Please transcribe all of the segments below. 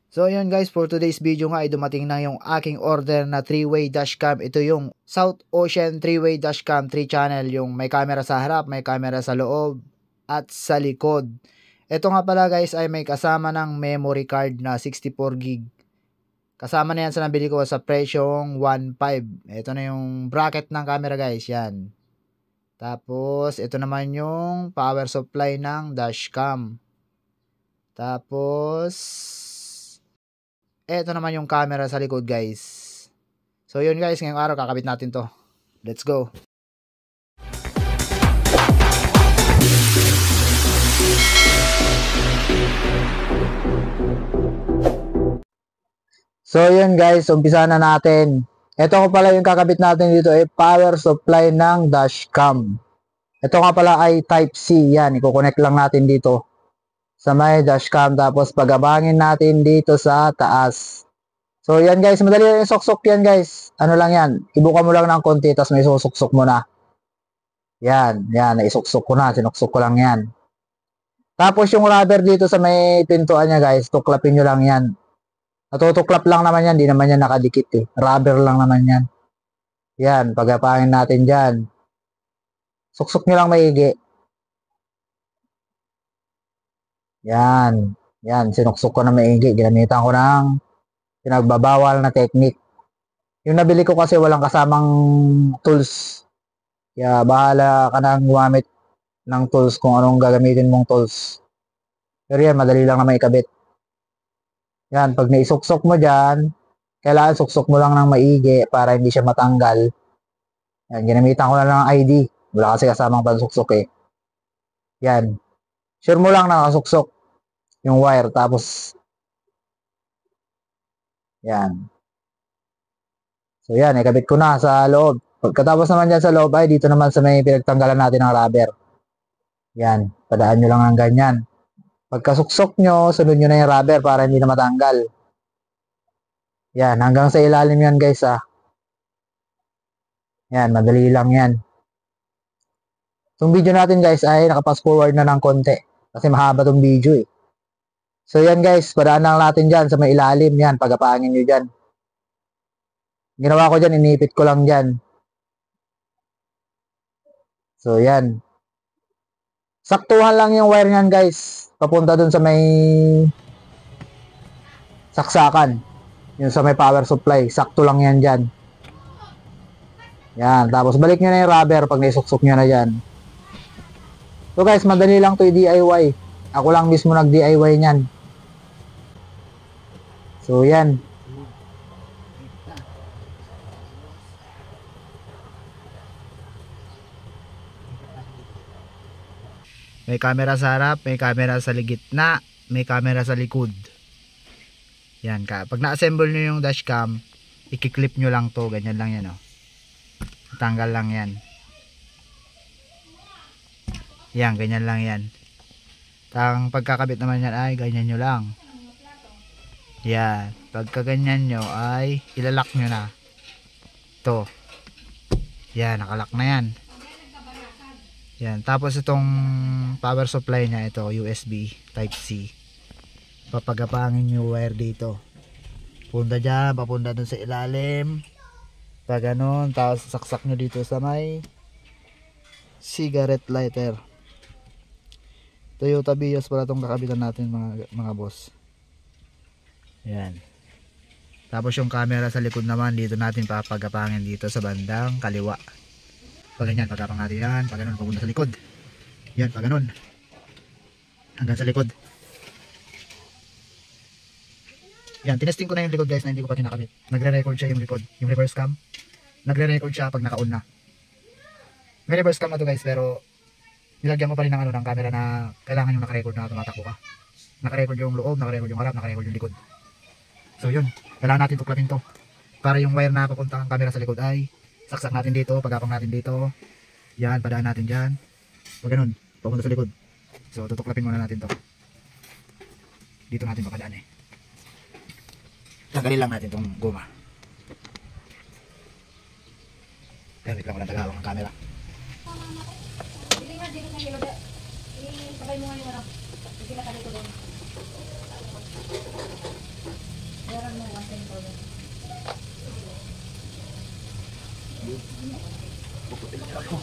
So yun guys, for today's video nga ay dumating na yung aking order na 3-way dashcam. Ito yung South Ocean 3-way dashcam 3 channel, yung may camera sa harap, may camera sa loob at sa likod. Ito nga pala guys ay may kasama ng memory card na 64GB. Kasama na yan sa nabili ko sa presyong 1.5. Ito na yung bracket ng camera guys, yan. Tapos ito naman yung power supply ng dashcam. Tapos eto naman yung camera sa likod guys. So yun guys, ngayong araw kakabit natin to. Let's go. So yun guys, umpisa na natin. Ito ko pala yung kakabit natin dito ay power supply ng dashcam. Ito nga pala ay type C. Yan, i-connect lang natin dito sa may dashcam, tapos pagabangin natin dito sa taas. So yan guys, madali lang yung suksok yan guys. Ano lang yan, ibuka mo lang ng konti, tapos may susuksok mo na. Yan, naisuksok ko na, sinuksok ko lang yan. Tapos yung rubber dito sa may pintuan niya guys, tuklapin nyo lang yan. Natutuklap lang naman yan, di naman yan nakadikit eh. Rubber lang naman yan. Yan, pagapangin natin dyan. Suksok nyo lang maigi. Yan, sinuksok ko na maigi. Ginamitan ko ng pinagbabawal na technique. Yung nabili ko kasi walang kasamang tools. Kaya bahala ka nang gumamit ng tools kung anong gagamitin mong tools. Pero yan, madali lang na maikabit. Yan, pag naisuksok mo dyan, kailangan suksok mo lang ng maigi para hindi siya matanggal. Yan, ginamitan ko na lang ng ID. Wala kasi kasamang pansuksok eh. Yan. Sure mo lang nakasuksok yung wire, tapos yan. So yan, ikabit ko na sa loob. Pagkatapos naman dyan sa loob ay dito naman sa may pinagtanggalan natin ng rubber. Yan, padaan nyo lang ng ganyan. Pagkasuksok nyo, sunod nyo na yung rubber para hindi na matanggal. Yan, hanggang sa ilalim yan guys ah. Yan, madali lang yan. Itong video natin guys ay nakapass forward na ng konti. Kasi mahaba itong video eh. So yan guys, padaan lang natin dyan sa may ilalim. Yan, pagapangin nyo dyan. Ginawa ko dyan, inipit ko lang dyan. So yan. Saktuhan lang yung wire nyan guys. Papunta dun sa may saksakan. Yung sa may power supply. Sakto lang yan dyan. Yan, tapos balik nyo na yung rubber pag naisuksok nyo na dyan. So guys, madali lang to i-DIY. Ako lang mismo nag-DIY nyan. So yan. May camera sa harap, may camera sa gitna, may camera sa likod. Yan, pag na-assemble nyo yung dashcam, i-clip nyo lang to, ganyan lang yan oh. Tanggal lang yan. Yan, ganyan lang yan. Tang pagkakabit naman yan ay ganyan nyo lang. Yan, pagka ganyan nyo ay ilalak nyo na. To. Yan, nakalak na yan. Yan, tapos itong power supply niya, ito USB type C. Papagapangin yung wire dito. Punta dyan, papunta dun sa ilalim. Pag ganun, tapos saksak nyo dito sa may cigarette lighter. Toyota Vios pala itong kakabitan natin mga boss. Yan. Tapos yung camera sa likod naman, dito natin papagapangin dito sa bandang kaliwa. Pag ganyan, pagkapang natin yan, pag ganun, papunta sa likod. Yan, pag ganun. Hanggang sa likod. Yan, tinesting ko na yung likod guys na hindi ko pa kinakabit. Nagre-record siya yung likod. Yung reverse cam. Nagre-record siya pag naka-on na. May reverse cam na to guys, pero nilagyan mo pa rin ng, ng camera na kailangan yung naka-record na tumatakbo ka. Naka-record yung loob, naka-record yung harap, naka-record yung likod. So yun, kailangan natin tuklapin to. Para yung wire na papunta ang camera sa likod ay saksak natin dito, pagapang natin dito. Yan, padaan natin dyan. Pag ganun, papunta sa likod. So tutuklapin muna natin to. Dito natin papadaan eh. Tanggalin lang natin tong goma. Wait lang, walang tagawang ang camera. Puputin niya ako.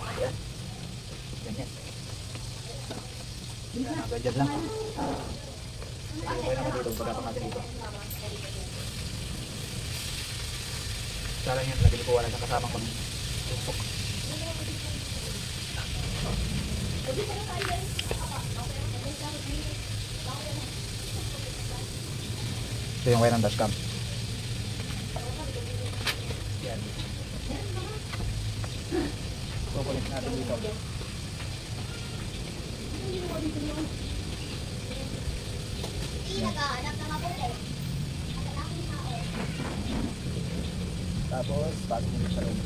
Ayan. Ganyan. Ganyan lang. Okay naman dito. Pagkatong natin dito. Salang yun. Lagi ko wala ng kasamang pang-tumpok. Ito yung wire ng dashcam. Yan. Kukulit natin dito. Yan. Tapos, pasok mo sa loob.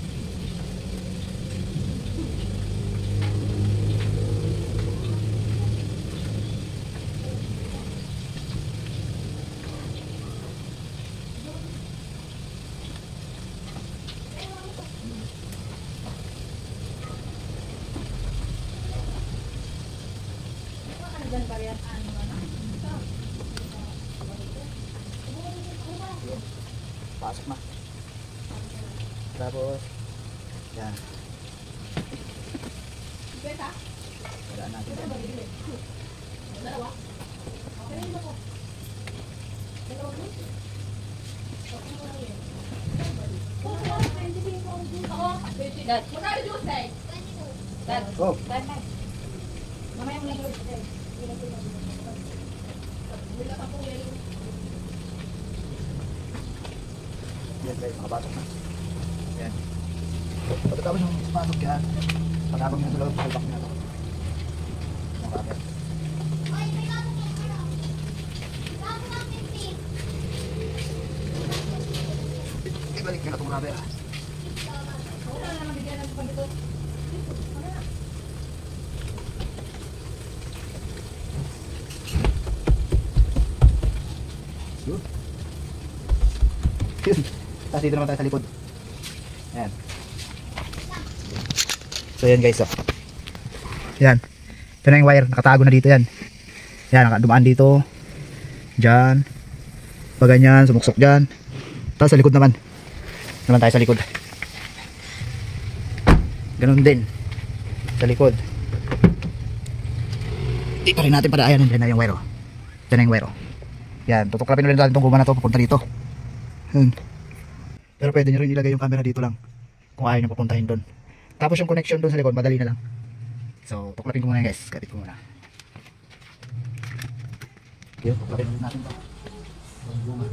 Pasok na. Tapos, yan. Wala natin yan. Dad, what are you saying? Dad, Go! Dad, mamaya mo nag-load today. Yan guys, makapasok na. Yan. Pagkatapos yung pasok yan, pag-abang nyo sa loob, palpak nyo ito. Yung camera. Ibalik nyo na itong camera. Yun. Yun. Tapos dito naman tayo sa likod. Ayan. So yan guys, oh. Yan. Ito na yung wire, nakatago na dito yan. Yan, nakadumaan dito. Diyan. Pag ganyan, sumuksok dyan. Tapos sa likod naman. Naman tayo sa likod. Ganun din. Sa likod. Dito rin natin para ayan, dyan na yung wire, oh. Dyan na yung wire, oh. Yan, tutuklapin ulit natin itong guma na ito papunta dito. Yan. Pero pwede nyo rin ilagay yung camera dito lang kung ayaw nyo papuntahin doon. Tapos yung connection doon sa likod, madali na lang. So, tuklapin ko muna guys. Kapit ko muna. Okay, tuklapin ulit natin ito. Yung guma.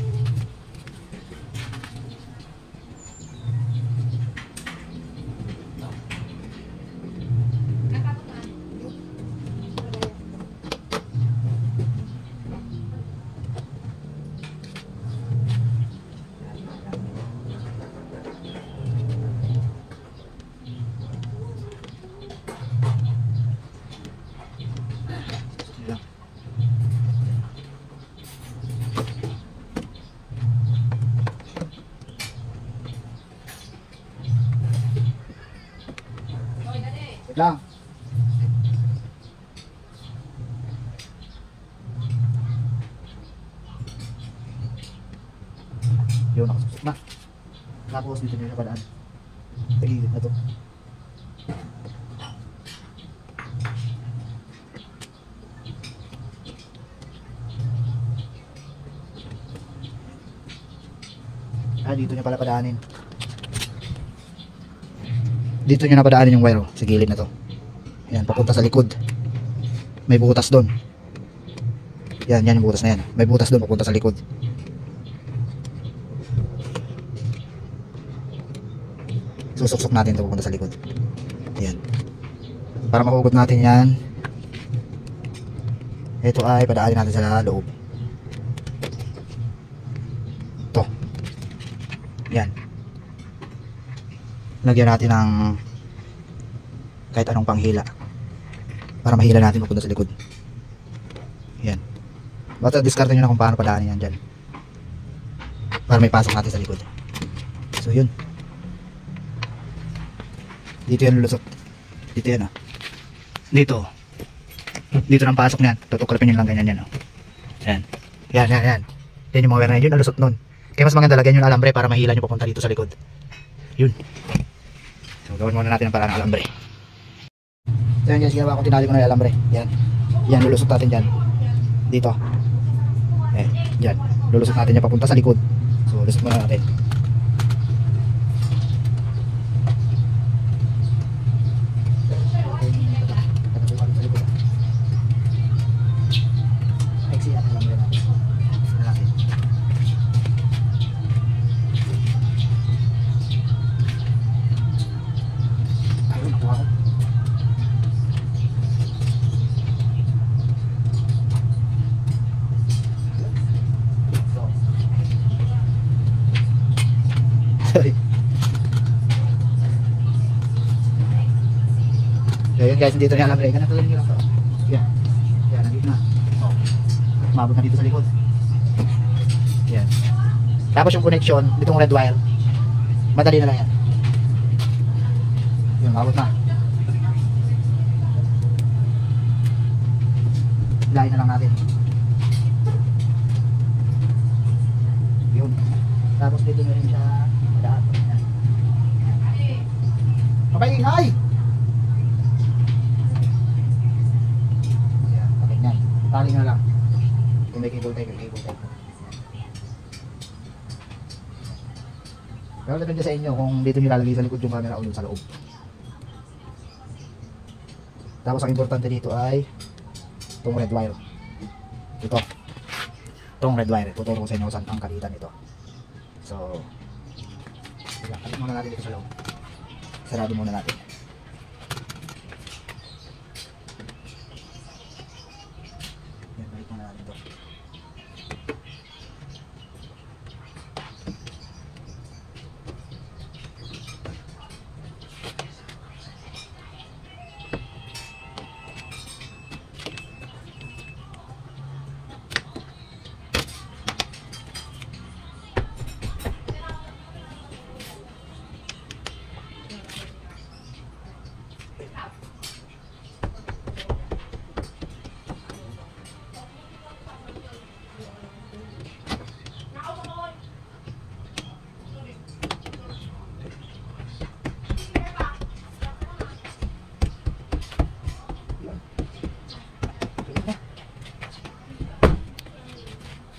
Wait lang. Yun, nakasusok na. Tapos dito nyo siya padaan. Pagigit na to. Dito nyo pala padaanin. Dito nyo na padaanin yung wire, sa gilid na to. Yan, papunta sa likod. May butas doon. Yan, yan yung butas na yan. May butas doon, papunta sa likod. Susuksok natin ito papunta sa likod. Yan. Para makugot natin yan, ito ay padaanin natin sa loob. Ito. Yan. Lagyan natin ng kahit anong panghila para mahila natin papunta sa likod. Yan. Basta discarte nyo na kung paano padaanin yan dyan para may pasok natin sa likod. So yun. Dito yan lulusot. Dito yan, oh. Dito nang pasok niyan. Tutuklapin nyo lang ganyan yan, oh. Yan. Yan. Yan yung mga wire na yun. Alusot nun. Kaya mas maganda lagyan nyo ng alambre para mahila nyo papunta dito sa likod. Yun. So, gawin muna natin ang paraan ng alambre. So, yan guys, ginawa ko, tinali ko na yung alambre. Yan. Yan, lulusot natin dyan. Dito. Eh, dyan. Lulusot natin yan papunta sa likod. So, lusot muna natin. Sorry. So yun guys, dito na yung alambre. Ganito lang yung lang. Yan. Yan, nandito na. Oh. Mabot na dito sa likod. Yan. Tapos yung connection, ditong red wire. Madali na lang yan. Yan, mabot na. Hilahin na lang natin. Yun. Tapos dito na rin siya. Papaingay! Ayan, patingnan. Tali na lang. Kung may cable tape, cable tape. Pero depende sa inyo kung dito nyo lalagay sa likod yung camera o sa loob. Tapos ang importante dito ay itong red wire. Ito. Itong red wire. Tuturo ko sa inyo kung saan ang kalitan nito. So, kalit muna natin dito sa loob. Sarado muna natin. Yan, balik muna natin ito.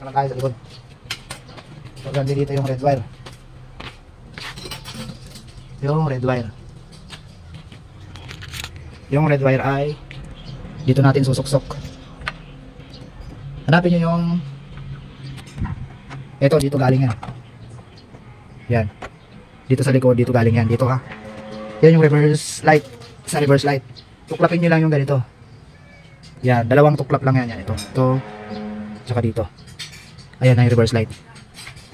Naman tayo sa likod. So, ganti dito yung red wire. Yung red wire. Yung red wire ay dito natin susuksok. Hanapin nyo yung ito, dito galing yan. Yan. Dito sa likod, dito galing yan. Dito ha. Yan yung reverse light. Sa reverse light. Tuklapin nyo lang yung ganito. Yan. Dalawang tuklap lang yan. Yan. Ito. Ito. Tsaka dito. Ayan na yung reverse light.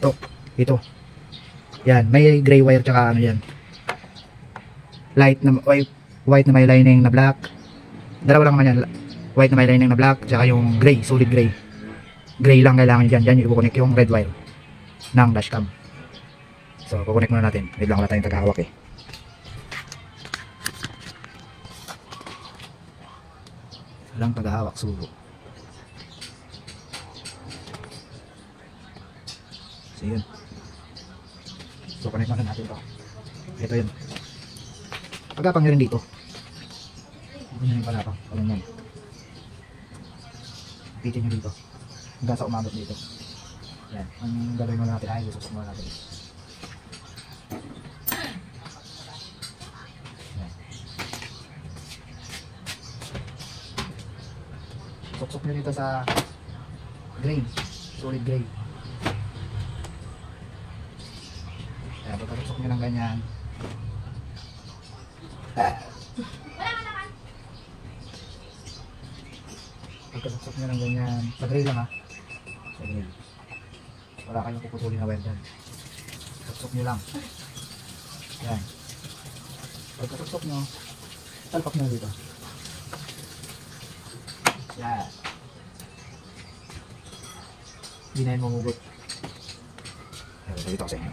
Ito. Ito. Yan. May gray wire tsaka ano yan. Light na white na may lining na black. Dalawa lang naman yan. White na may lining na black tsaka yung gray. Solid gray. Gray lang kailangan nyo dyan. Dyan yung i-connect yung red wire ng dashcam. So, kukunik muna natin. Wait lang, wala tayong tagahawak eh. Walang tagahawak, subo. So, yun. So, connect muna natin ito. Ito yun. Pagkapang nyo rin dito. Ito nyo yung palapang. Ano yan. Pitin nyo dito. Hanggang sa umabot dito. Yan. Ang gagawin muna natin ay susok muna natin. Yan. Suksok nyo dito sa gray. Solid gray. Yan. Pagkasuksok nyo lang ganyan. Pagkasuksok nyo lang ganyan. Sa gray lang ha. Sa gray. Wala kayong puputulin na wire dyan. Suksok nyo lang. Yan. Pagkasuksok nyo, talpak nyo dito. Yan. Hindi na yun mamugot. Yan, dito ko sa inyo.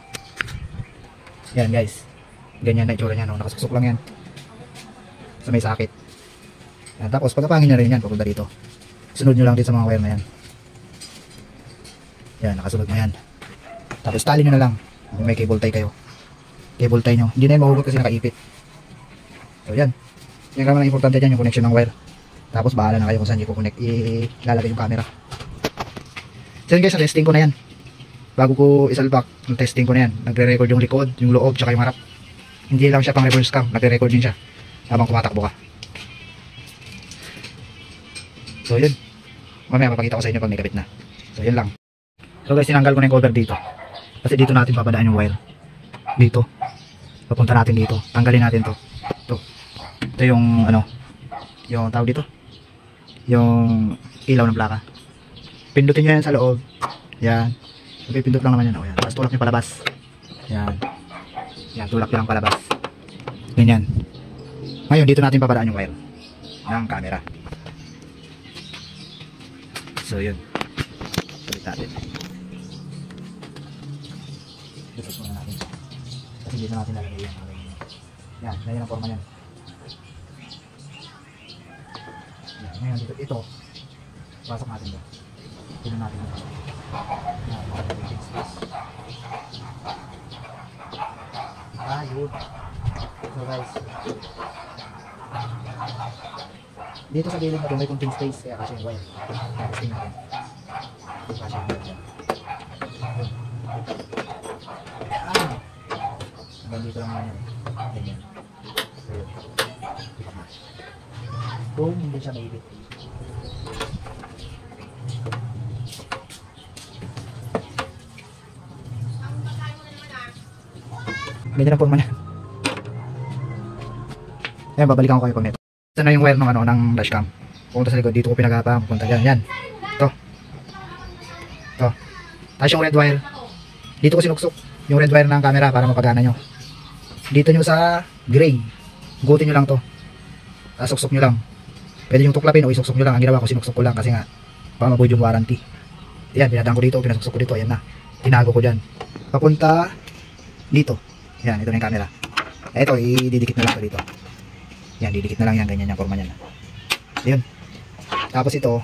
Yan guys. Ganyan na itsura niya. No? Nakasuksok lang yan. Sa may sakit. Yan. Tapos pagkapangin nyo rin yan papunta dito. Sunod nyo lang din sa mga wire na yan. Yan, nakasunod na yan. Tapos tali nyo na lang kung may cable tie kayo. cable tie nyo. Hindi na yun mahugot kasi nakaipit. So yan. Yung naman ang importante dyan, yung connection ng wire. Tapos bahala na kayo kung saan nyo i-connect, ilalagay yung camera. So yun guys, testing ko na yan. Bago ko isalpak, yung testing ko na yan. Nagre-record yung likod, yung loob, tsaka yung harap. Hindi lang siya pang reverse cam, nagre-record din siya habang tumatakbo ka. So yun. Mamaya mapakita ko sa inyo pag nakabit na. So yun lang. So guys, tinanggal ko na yung cover dito. Kasi dito natin papadaan yung wire. Dito. Papunta natin dito. Tanggalin natin to. Ito yung ano, yung tawag dito. Yung ilaw ng plaka. Pindutin nyo yan sa loob. Yan. Pipindot lang naman yan. O, yan. Tapos tulak nyo palabas. Yan. Yan, tulak nyo lang palabas. Ganyan. Ngayon, dito natin papadaan yung wire ng camera. So yun. Tulit natin. Dusot muna natin. Kasi dito natin lalagay yung yan, ganyan ang forma yan. Yan, ngayon dito, ito pasok natin doon. Tignan natin ito. Yan, big space. Yun. So guys, dito sa gilid na doon may kunting space kaya kasi yung wire. Testing natin. Kasi yung wire dyan. Hanggang dito lang naman yan. Ganyan. So yun. Kung hindi siya maibit. Ganyan ang forma niya. Ayan, babalikan ko kayo pag neto. Ito na yung wire ng, ano, ng dashcam. Pupunta sa likod, dito ko pinagapang, pupunta dyan. Yan. Ito. Ito. Tapos yung red wire. Dito ko sinuksok yung red wire ng camera para mapagana nyo. Dito nyo sa gray. Gutin nyo lang to. Tapos suksok nyo lang. Pwede yung tuklapin o isuksok nyo lang. Ang ginawa ko, sinuksok ko lang kasi nga baka ma-void yung warranty. Ayan, pinadaan ko dito, pinasuksok ko dito. Ayan na. Tinago ko dyan. Papunta dito. Yan, ito na yung camera. Ito, ididikit na lang ito dito. Yan, didikit na lang yan. Ganyan yung forma niyan. Yun. Tapos ito,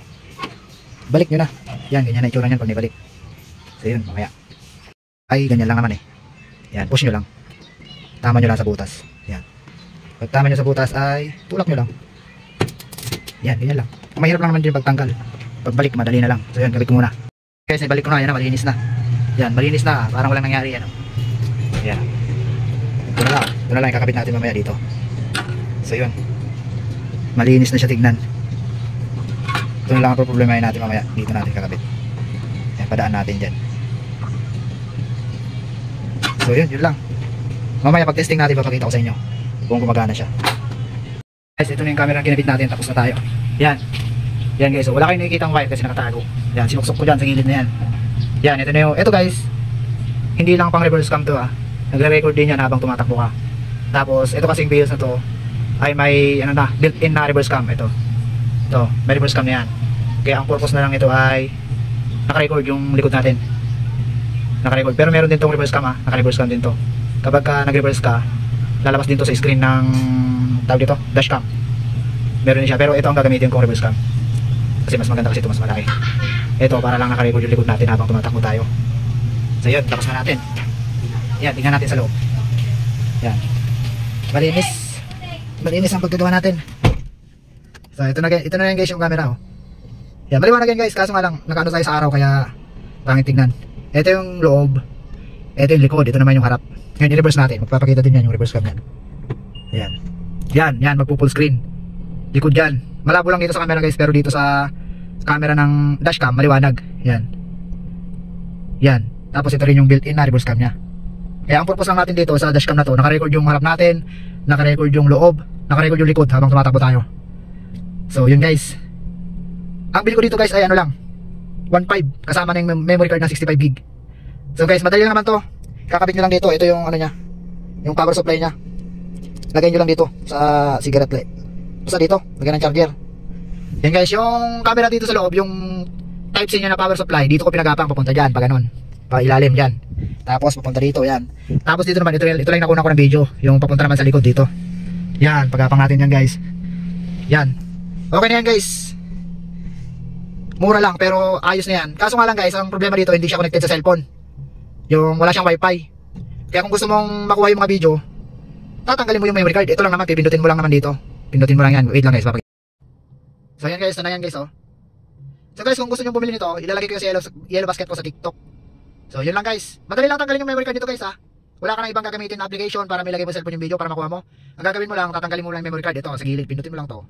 balik nyo na. Yan, ganyan na itsura niyan pag nibalik. So yun, mamaya. Ay, ganyan lang naman eh. Yan, push nyo lang. Tama nyo lang sa butas. Yan. Pag tama nyo sa butas ay tulak nyo lang. Yan, ganyan lang. Mahirap lang naman din pagtanggal. Pagbalik, madali na lang. So yan, gabit ko muna. Guys, nabalik ko na. Yan na, malinis na. Yan, malinis na. Parang walang nangyari. Yan. Yan. Ito na lang. Ito na lang, kakabit natin mamaya dito. So yun. Malinis na siya tignan. Ito na lang ang problemahin natin mamaya. Dito natin kakabit. Yan, padaan natin dyan. So yun, yun lang. Mamaya pag testing natin, papakita ko sa inyo kung gumagana siya. Guys, ito na yung camera na kinabit natin. Tapos na tayo. Yan. Yan guys. So wala kayong nakikita ang wire kasi nakatago. Yan, sinuksok ko dyan sa gilid na yan. Yan, ito na yung, ito guys. Hindi lang pang reverse cam to ah. Nagre-record din yan habang tumatakbo ka. Tapos, ito kasing wheels na to ay may, ano na, built-in na reverse cam. Ito, may reverse cam na yan. Kaya ang purpose na lang ito ay naka-record yung likod natin. Naka-record. Pero meron din tong reverse cam ah. Naka-reverse cam din to. Kapag nag-reverse ka, lalabas din to sa screen ng tawag dito, dashcam. Meron din siya. Pero ito ang gagamitin kong reverse cam. Kasi mas maganda kasi ito, mas malaki. Ito, para lang naka-record yung likod natin habang tumatakbo tayo. So yun, tapos na natin. Yan, tingnan natin sa loob. Yan. Malinis ang pagkagawa natin. So ito na yan guys yung camera oh. Yan, maliwanag yan guys, kaso nga lang nakaano tayo sa araw kaya pangit tignan. Ito yung loob. Ito yung likod, ito naman yung harap. Ngayon i-reverse natin, magpapakita din yan yung reverse cam yan. Yan, magpo full screen. Likod yan. Malabo lang dito sa camera guys, pero dito sa camera ng dashcam maliwanag. Yan. Tapos ito rin yung built-in na reverse cam nya. Kaya ang purpose lang natin dito sa dashcam na to, naka-record yung harap natin, naka-record yung loob, naka-record yung likod habang tumatakbo tayo. So yun guys. Ang bili ko dito guys ay ano lang, 1.5 kasama na yung memory card na 65 gig. So guys, madali lang naman to. Kakabit nyo lang dito, ito yung ano nya, yung power supply nya. Lagay nyo lang dito sa cigarette light. Basta dito, lagyan ng charger. Yan guys, yung camera dito sa loob, yung Type-C nya na power supply, dito ko pinagapang papunta dyan, pa ganun. Pa ilalim dyan. Tapos papunta dito, yan. Tapos dito naman, ito lang nakuha ko ng video, yung papunta naman sa likod dito. Yan, pagapang natin yan guys. Yan. Okay na yan guys. Mura lang, pero ayos na yan. Kaso nga lang guys, ang problema dito, hindi siya connected sa cellphone. Yung wala siyang wifi. Kaya kung gusto mong makuha yung mga video, tatanggalin mo yung memory card. Ito lang naman, pipindutin mo lang naman dito. Pindutin mo lang yan. Wait lang guys, So yan guys, na yan guys oh. So guys, kung gusto nyo bumili nito, ilalagay ko yung sa yellow basket ko sa TikTok. So yun lang guys. Madali lang tanggalin yung memory card dito guys ha. Wala ka na ibang gagamitin na application para may lagay mo sa cellphone yung video para makuha mo. Ang gagawin mo lang, tatanggalin mo lang yung memory card. Ito sa gilid, pindutin mo lang to.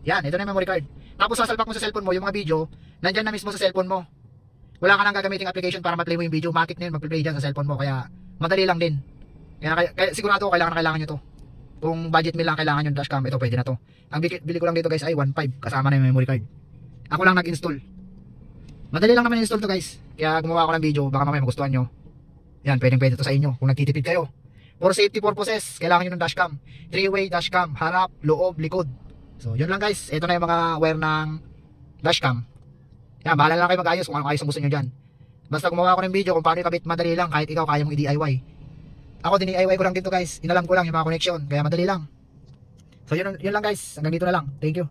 Yan, ito na yung memory card. Tapos sasalpak mo sa cellphone mo yung mga video, nandyan na mismo sa cellphone mo. Wala ka nang gagamitin application para ma-play mo yung video. Matik na yun, mag-play dyan sa cellphone mo. Kaya madali lang din. Kaya sigurado ko kailangan nyo to. Kung budget meal lang kailangan yung dashcam, ito pwede na to. Ang bili ko lang dito guys ay 1.5 kasama na yung memory card. Ako lang nag-install. Madali lang naman install to guys. Kaya gumawa ako ng video, baka mamaya magustuhan nyo. Yan, pwede to sa inyo kung nagtitipid kayo. For safety purposes, kailangan nyo ng dashcam. 3-way dashcam, harap, loob, likod. So yun lang guys, ito na yung mga wire ng dashcam. Yan, bahala lang kayo mag-ayos kung anong ayos ang gusto nyo dyan. Basta gumawa ako ng video kung paano ikabit, madali lang kahit ikaw kaya mong i-DIY. Ako din-DIY ko lang dito guys, inalam ko lang yung mga connection, kaya madali lang. So yun lang guys, hanggang dito na lang. Thank you.